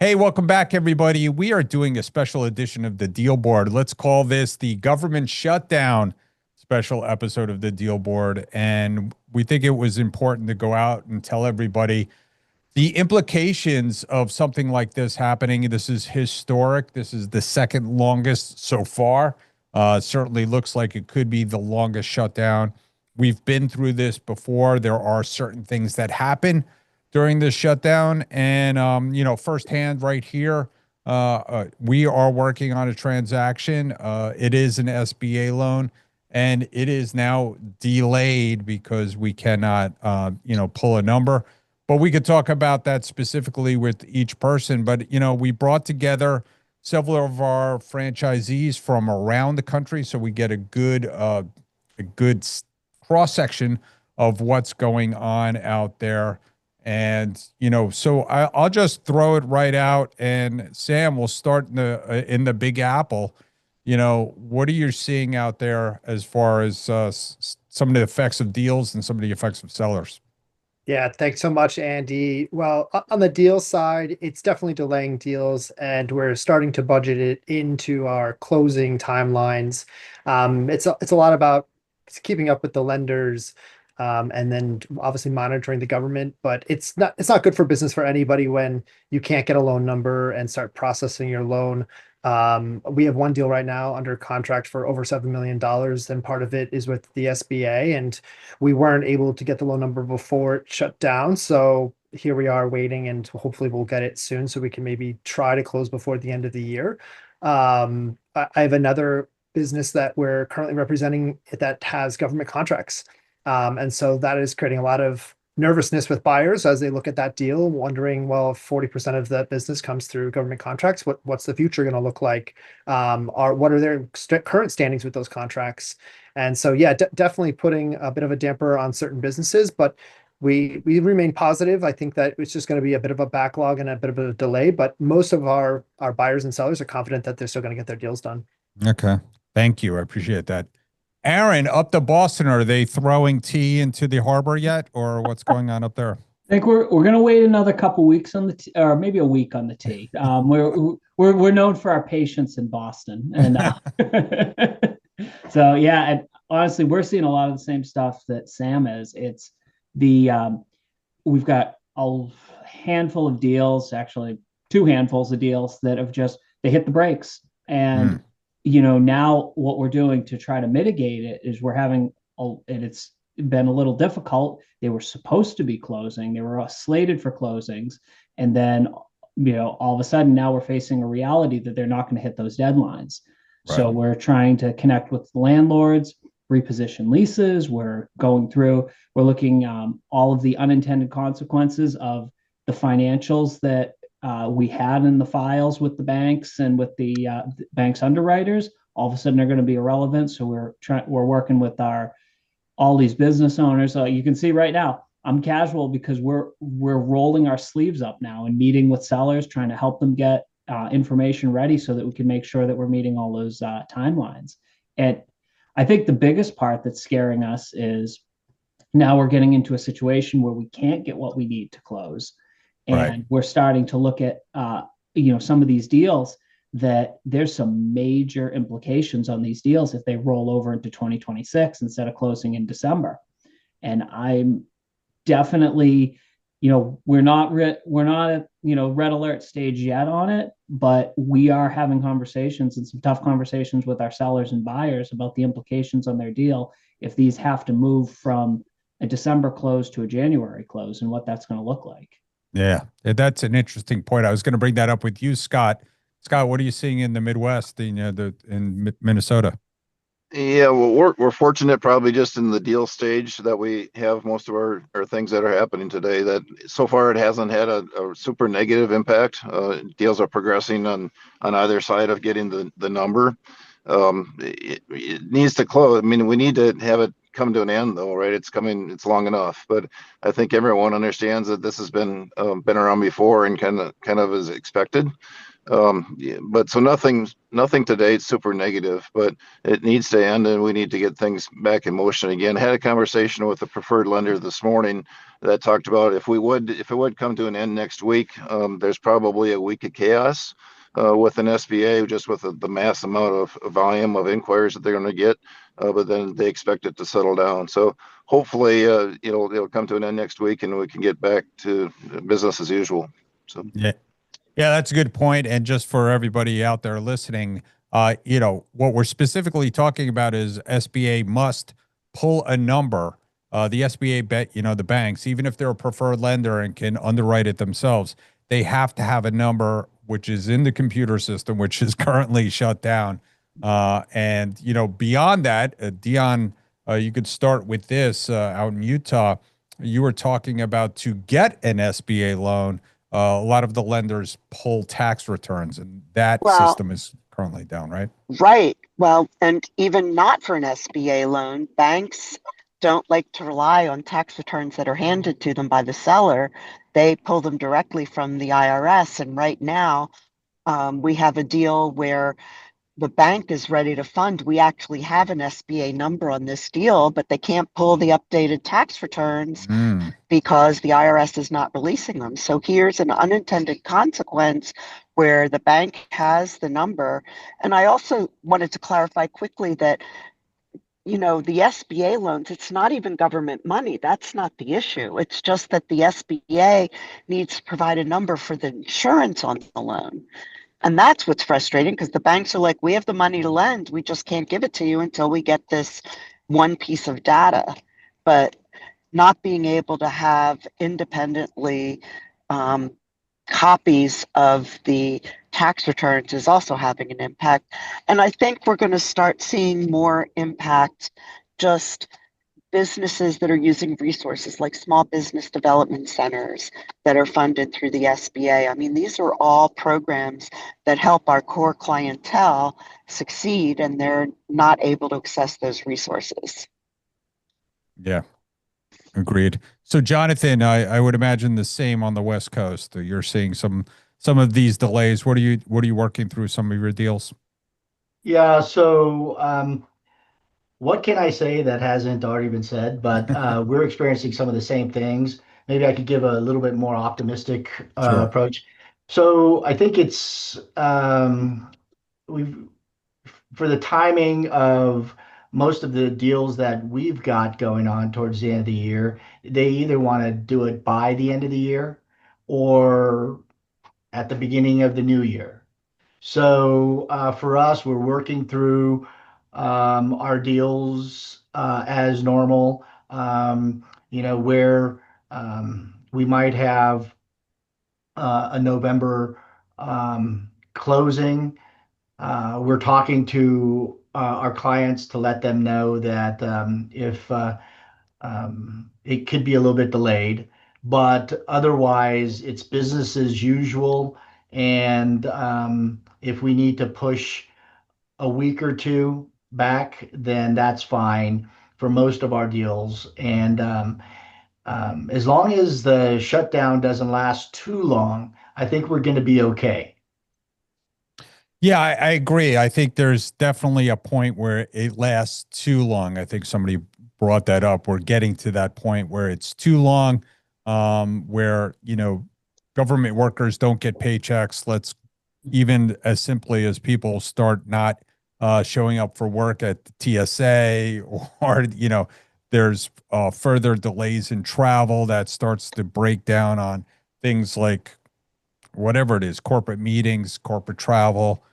Hey, welcome back, everybody. We are doing a special edition of the Deal Board. Let's call this the government shutdown special episode of the Deal Board. And we think it was important to go out and tell everybody the implications of something like this happening. This is historic. This is the second longest so far. Certainly looks like it could be the longest shutdown. We've been through this before. There are certain things that happen during this shutdown. And, firsthand right here, we are working on a transaction. It is an SBA loan, and it is now delayed because we cannot, pull a number. But we could talk about that specifically with each person. But, we brought together several of our franchisees from around the country, so we get a good cross section of what's going on out there. And so I'll just throw it right out. And Sam, we'll start in the Big Apple. What are you seeing out there as far as some of the effects of deals and some of the effects of sellers? Yeah, thanks so much, Andy. Well, on the deal side, it's definitely delaying deals, and we're starting to budget it into our closing timelines. It's a lot about keeping up with the lenders, and then obviously monitoring the government. But it's not good for business for anybody when you can't get a loan number and start processing your loan. We have one deal right now under contract for over $7 million, and part of it is with the SBA, and we weren't able to get the loan number before it shut down. So here we are waiting, and hopefully we'll get it soon so we can maybe try to close before the end of the year. I have another business that we're currently representing that has government contracts. And so that is creating a lot of nervousness with buyers as they look at that deal, wondering, well, if 40% of that business comes through government contracts, what's the future going to look like? What are their current standings with those contracts? And so, yeah, definitely putting a bit of a damper on certain businesses, but we remain positive. I think that it's just going to be a bit of a backlog and a bit of a delay, but most of our buyers and sellers are confident that they're still going to get their deals done. Okay. Thank you. I appreciate that. Aaron, up to Boston, are they throwing tea into the harbor yet, or what's going on up there? I think we're gonna wait another couple weeks on the or maybe a week on the tea. We're known for our patience in Boston, and so yeah. And honestly, we're seeing a lot of the same stuff that Sam is. It's the we've got a handful of deals, actually two handfuls of deals that have just they hit the brakes, and Mm, now what we're doing to try to mitigate it is we're having and it's been a little difficult. They were supposed to be closing, they were slated for closings, and then all of a sudden now we're facing a reality that they're not going to hit those deadlines. right. So we're trying to connect with landlords, reposition leases. We're looking all of the unintended consequences of the financials that we had in the files with the banks and with the banks underwriters. All of a sudden, they're going to be irrelevant. So we're working with all these business owners. You can see right now, I'm casual because we're rolling our sleeves up now and meeting with sellers, trying to help them get information ready so that we can make sure that we're meeting all those timelines. And I think the biggest part that's scaring us is now we're getting into a situation where we can't get what we need to close, Right. and we're starting to look at some of these deals that there's some major implications on these deals if they roll over into 2026 instead of closing in December. And I'm definitely, we're not at red alert stage yet on it, but we are having conversations and some tough conversations with our sellers and buyers about the implications on their deal if these have to move from a December close to a January close and what that's going to look like. Yeah, that's an interesting point. I was going to bring that up with you, Scott. Scott, what are you seeing in the Midwest, in Minnesota? Yeah, well, we're fortunate probably just in the deal stage that we have most of our things that are happening today that so far it hasn't had a super negative impact. Deals are progressing on either side of getting the number. It needs to close. I mean, we need to have it come to an end though, right? It's long enough, but I think everyone understands that this has been around before and kind of as expected. Yeah, but so nothing's nothing to date super negative, but it needs to end and we need to get things back in motion again. I had a conversation with the preferred lender this morning that talked about if it would come to an end next week, there's probably a week of chaos with an SBA, just with the mass amount of volume of inquiries that they're going to get. But then they expect it to settle down. So hopefully, it'll come to an end next week and we can get back to business as usual. So Yeah. Yeah, that's a good point. And just for everybody out there listening, what we're specifically talking about is SBA must pull a number. The SBA bet, the banks, even if they're a preferred lender and can underwrite it themselves, they have to have a number which is in the computer system, which is currently shut down. And beyond that, Dion, you could start with this out in Utah. You were talking about to get an SBA loan. A lot of the lenders pull tax returns, and that system is currently down, right? Right. Well, and even not for an SBA loan, banks don't like to rely on tax returns that are handed to them by the seller. They pull them directly from the IRS. And right now, we have a deal where the bank is ready to fund. We actually have an SBA number on this deal, but they can't pull the updated tax returns because the IRS is not releasing them. So here's an unintended consequence where the bank has the number. And I also wanted to clarify quickly that, the SBA loans, it's not even government money. That's not the issue. It's just that the SBA needs to provide a number for the insurance on the loan. And that's what's frustrating, because the banks are like, we have the money to lend. We just can't give it to you until we get this one piece of data. But not being able to have independently copies of the tax returns is also having an impact. And I think we're going to start seeing more impact, just businesses that are using resources like small business development centers that are funded through the SBA. I mean, these are all programs that help our core clientele succeed, and they're not able to access those resources. Yeah, agreed. So, Jonathan, I would imagine the same on the West Coast. You're seeing some of these delays. What are you working through some of your deals? Yeah, so what can I say that hasn't already been said? But we're experiencing some of the same things. Maybe I could give a little bit more optimistic Sure. approach. So I think it's we've for the timing of most of the deals that we've got going on towards the end of the year, they either want to do it by the end of the year or at the beginning of the new year. So for us, we're working through our deals as normal, where we might have a November closing. We're talking to our clients to let them know that if it could be a little bit delayed, but otherwise it's business as usual. And if we need to push a week or two back, then that's fine for most of our deals. And as long as the shutdown doesn't last too long, I think we're going to be okay. Yeah, I agree. I think there's definitely a point where it lasts too long. I think somebody brought that up. We're getting to that point where it's too long, where, government workers don't get paychecks. Let's even as simply as people start not showing up for work at the TSA, or, there's further delays in travel that starts to break down on things like whatever it is, corporate meetings, corporate travel,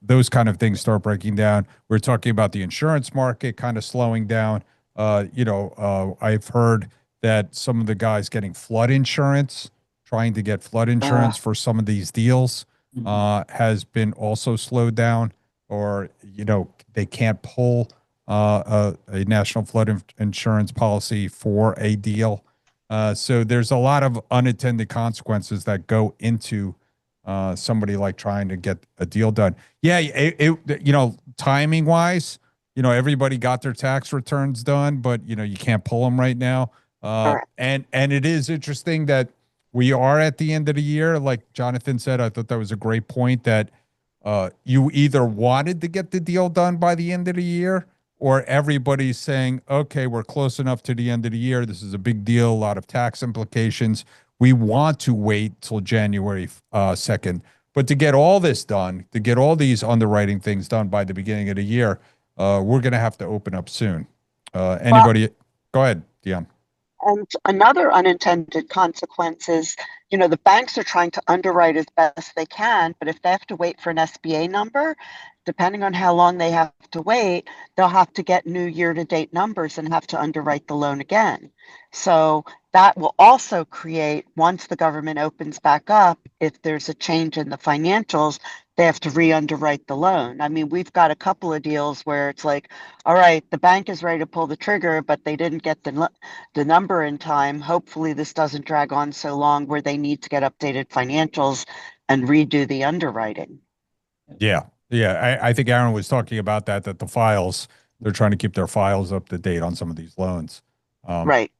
those kind of things start breaking down. We're talking about the insurance market kind of slowing down. I've heard that some of the guys getting flood insurance, trying to get flood insurance for some of these deals, has been also slowed down, or, they can't pull a national flood insurance policy for a deal. So there's a lot of unintended consequences that go into somebody like trying to get a deal done. Yeah, timing wise, everybody got their tax returns done, but you can't pull them right now. And it is interesting that we are at the end of the year, like Jonathan said. I thought that was a great point, that you either wanted to get the deal done by the end of the year, or everybody's saying, okay, we're close enough to the end of the year. This is a big deal, a lot of tax implications. We want to wait till January 2nd. But to get all this done, to get all these underwriting things done by the beginning of the year, we're going to have to open up soon. Anybody? Go ahead, Dion. And another unintended consequence is, the banks are trying to underwrite as best they can, but if they have to wait for an SBA number, depending on how long they have to wait, they'll have to get new year-to-date numbers and have to underwrite the loan again. So that will also create, once the government opens back up, if there's a change in the financials, they have to re-underwrite the loan. I mean, we've got a couple of deals where it's like, all right, the bank is ready to pull the trigger, but they didn't get the number in time. Hopefully this doesn't drag on so long where they need to get updated financials and redo the underwriting. Yeah. Yeah. I think Aaron was talking about that the files, they're trying to keep their files up to date on some of these loans. Right.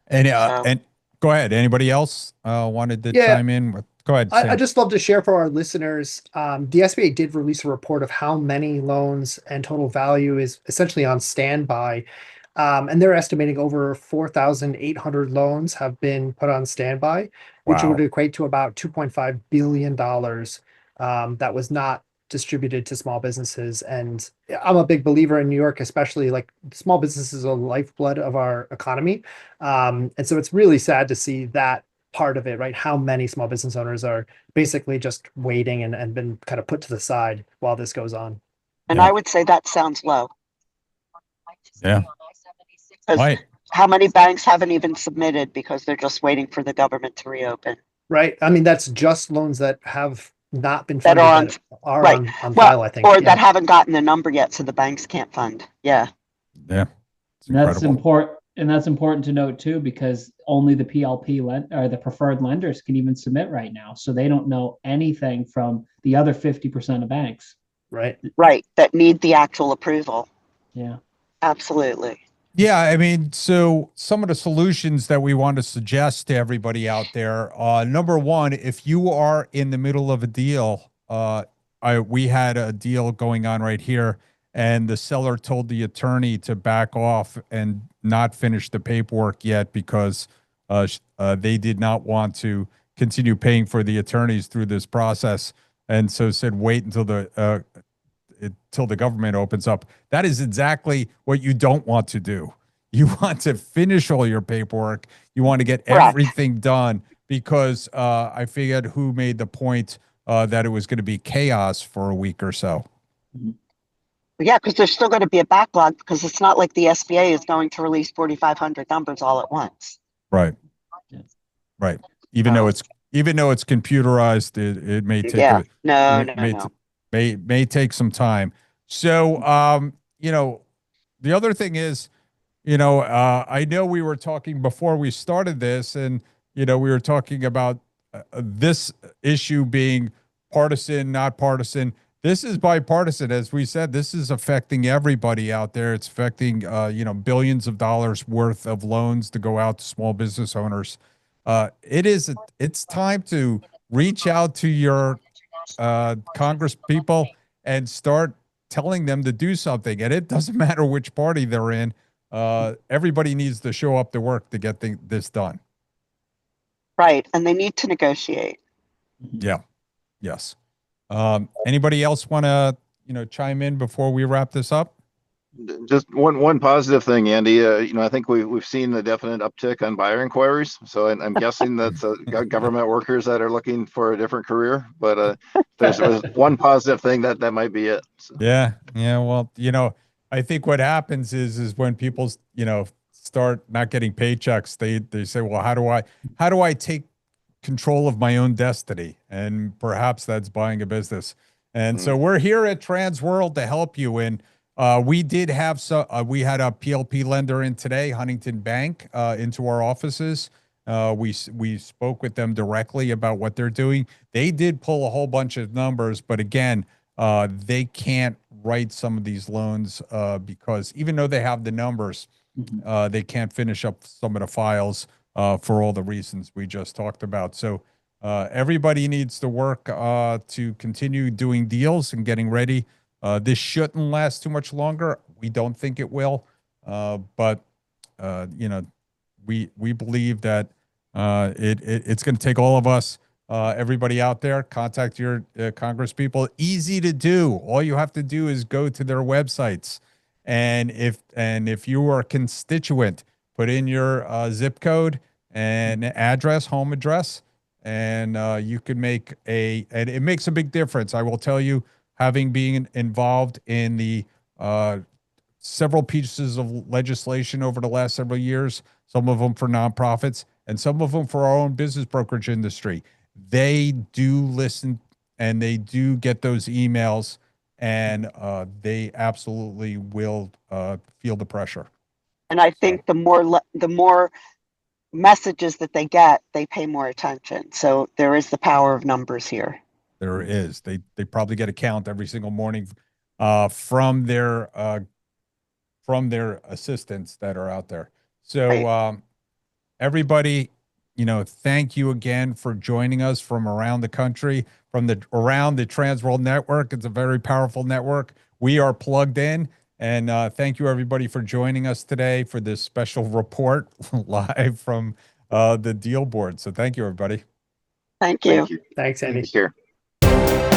And go ahead. Anybody else wanted to chime in? Go ahead, Sam. I just love to share for our listeners. The SBA did release a report of how many loans and total value is essentially on standby. And they're estimating over 4,800 loans have been put on standby, which Wow. would equate to about $2.5 billion that was not distributed to small businesses. And I'm a big believer in New York, especially like small businesses are the lifeblood of our economy. And so it's really sad to see that part of it, right? How many small business owners are basically just waiting and been kind of put to the side while this goes on. And Yeah. I would say that sounds low. Yeah. 'Cause Right. how many banks haven't even submitted because they're just waiting for the government to reopen? Right. I mean, that's just loans that have not been That funded are on, that are right. on Well, file, I think. or Yeah. that haven't gotten the number yet, so the banks can't fund. Yeah. Yeah. It's That's incredible. important, and that's important to note too, because only the PLP or the preferred lenders can even submit right now, so they don't know anything from the other 50% of banks. Right. Right. That need the actual approval. Yeah. Absolutely. Yeah, I mean, so some of the solutions that we want to suggest to everybody out there, number one, if you are in the middle of a deal, we had a deal going on right here, and the seller told the attorney to back off and not finish the paperwork yet because they did not want to continue paying for the attorneys through this process, and so said wait until the government opens up. That is exactly what you don't want to do. You want to finish all your paperwork. You want to get Correct. everything done because I figured who made the point that it was going to be chaos for a week or so. Yeah, because there's still going to be a backlog because it's not like the SBA is going to release 4,500 numbers all at once. Right. Yeah. Right. Even though it's computerized, it may take Yeah. it may take some time. So the other thing is, I know we were talking before we started this, and we were talking about this issue being partisan, not partisan. This is bipartisan, as we said. This is affecting everybody out there. It's affecting billions of dollars worth of loans to go out to small business owners. It's time to reach out to your Congress people and start telling them to do something. And it doesn't matter which party they're in. Everybody needs to show up to work to get this done. Right. And they need to negotiate. Yeah. Yes. Anybody else want to, chime in before we wrap this up? Just one positive thing, Andy. I think we've seen a definite uptick on buyer inquiries. So I'm guessing that's government workers that are looking for a different career. But there's one positive thing that might be it. So. Yeah. Well, I think what happens is when people, start not getting paychecks, they say, well, how do I take control of my own destiny? And perhaps that's buying a business. And so we're here at Transworld to help you. And we did have we had a PLP lender in today, Huntington Bank, into our offices. We spoke with them directly about what they're doing. They did pull a whole bunch of numbers, but again, they can't write some of these loans because even though they have the numbers, they can't finish up some of the files for all the reasons we just talked about. So Everybody needs to work to continue doing deals and getting ready. This shouldn't last too much longer. We don't think it will, but you know, we believe that it's going to take all of us. Everybody out there, contact your Congress people. Easy to do. All you have to do is go to their websites, and if you are a constituent, put in your zip code and address, home address, and you can make and it makes a big difference. I will tell you, having been involved in the several pieces of legislation over the last several years, some of them for nonprofits and some of them for our own business brokerage industry. They do listen and they do get those emails, and they absolutely will feel the pressure. And I think the more messages that they get, they pay more attention. So there is the power of numbers here. There is. They probably get a count every single morning from their assistants that are out there. So everybody, thank you again for joining us from around the country, from around the Transworld network. It's a very powerful network. We are plugged in, and thank you everybody for joining us today for this special report live from the deal board. So thank you, everybody. Thank you. Thanks, Andy. Take care.